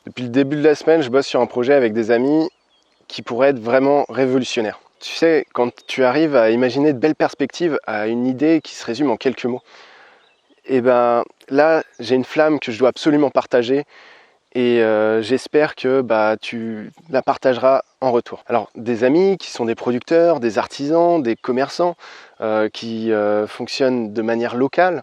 Depuis le début de la semaine, je bosse sur un projet avec des amis qui pourrait être vraiment révolutionnaire. Tu sais, quand tu arrives à imaginer de belles perspectives à une idée qui se résume en quelques mots, et ben là, j'ai une flamme que je dois absolument partager et j'espère que tu la partageras en retour. Alors, des amis qui sont des producteurs, des artisans, des commerçants qui fonctionnent de manière locale,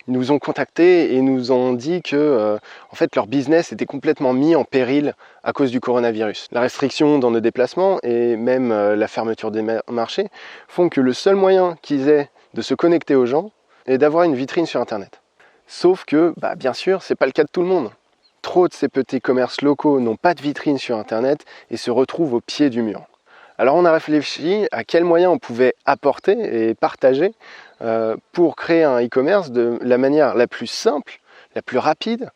nous ont contactés et nous ont dit que en fait, leur business était complètement mis en péril à cause du coronavirus. La restriction dans nos déplacements et même la fermeture des marchés font que le seul moyen qu'ils aient de se connecter aux gens est d'avoir une vitrine sur Internet. Sauf que, bien sûr, c'est pas le cas de tout le monde. Trop de ces petits commerces locaux n'ont pas de vitrine sur Internet et se retrouvent au pied du mur. Alors on a réfléchi à quels moyens on pouvait apporter et partager pour créer un e-commerce de la manière la plus simple, la plus rapide,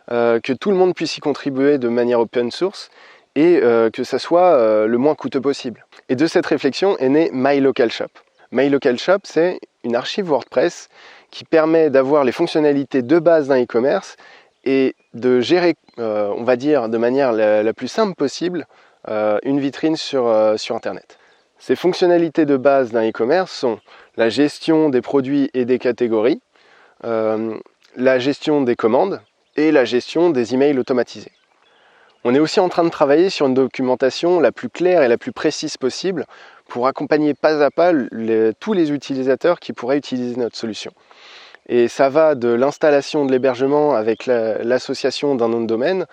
que tout le monde puisse y contribuer de manière open source et que ça soit le moins coûteux possible. Et de cette réflexion est né My Local Shop. My Local Shop, c'est une archive WordPress qui permet d'avoir les fonctionnalités de base d'un e-commerce et de gérer, on va dire, de manière la plus simple possible, une vitrine sur Internet. Ces fonctionnalités de base d'un e-commerce sont la gestion des produits et des catégories, la gestion des commandes et la gestion des emails automatisés. On est aussi en train de travailler sur une documentation la plus claire et la plus précise possible pour accompagner pas à pas tous les utilisateurs qui pourraient utiliser notre solution. Et ça va de l'installation de l'hébergement avec l'association d'un nom de domaine.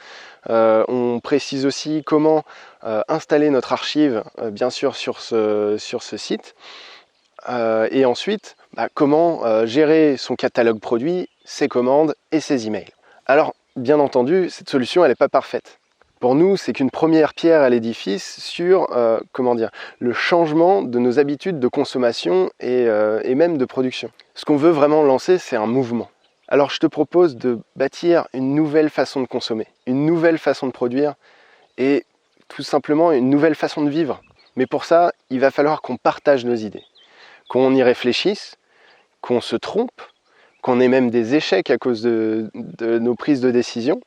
On précise aussi comment installer notre archive, bien sûr, sur ce site. Et ensuite, comment gérer son catalogue produit, ses commandes et ses emails. Alors, bien entendu, cette solution, elle n'est pas parfaite. Pour nous, c'est qu'une première pierre à l'édifice sur le changement de nos habitudes de consommation et même de production. Ce qu'on veut vraiment lancer, c'est un mouvement. Alors je te propose de bâtir une nouvelle façon de consommer, une nouvelle façon de produire et tout simplement une nouvelle façon de vivre. Mais pour ça, il va falloir qu'on partage nos idées, qu'on y réfléchisse, qu'on se trompe, qu'on ait même des échecs à cause de nos prises de décision,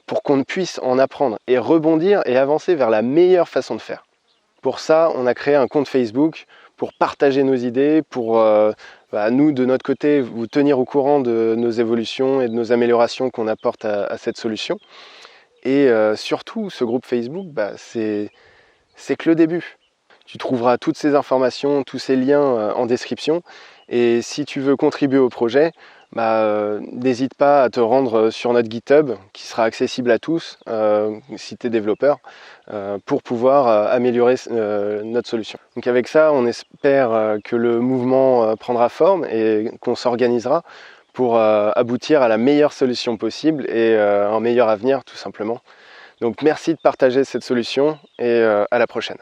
pour qu'on puisse en apprendre et rebondir et avancer vers la meilleure façon de faire. Pour ça, on a créé un compte Facebook pour partager nos idées, pour nous, de notre côté, vous tenir au courant de nos évolutions et de nos améliorations qu'on apporte à cette solution. Et surtout, ce groupe Facebook, c'est que le début. Tu trouveras toutes ces informations, tous ces liens en description. Et si tu veux contribuer au projet, n'hésite pas à te rendre sur notre GitHub qui sera accessible à tous si tu es développeur pour pouvoir améliorer notre solution. Donc avec ça, on espère que le mouvement prendra forme et qu'on s'organisera pour aboutir à la meilleure solution possible et un meilleur avenir tout simplement. Donc merci de partager cette solution et à la prochaine.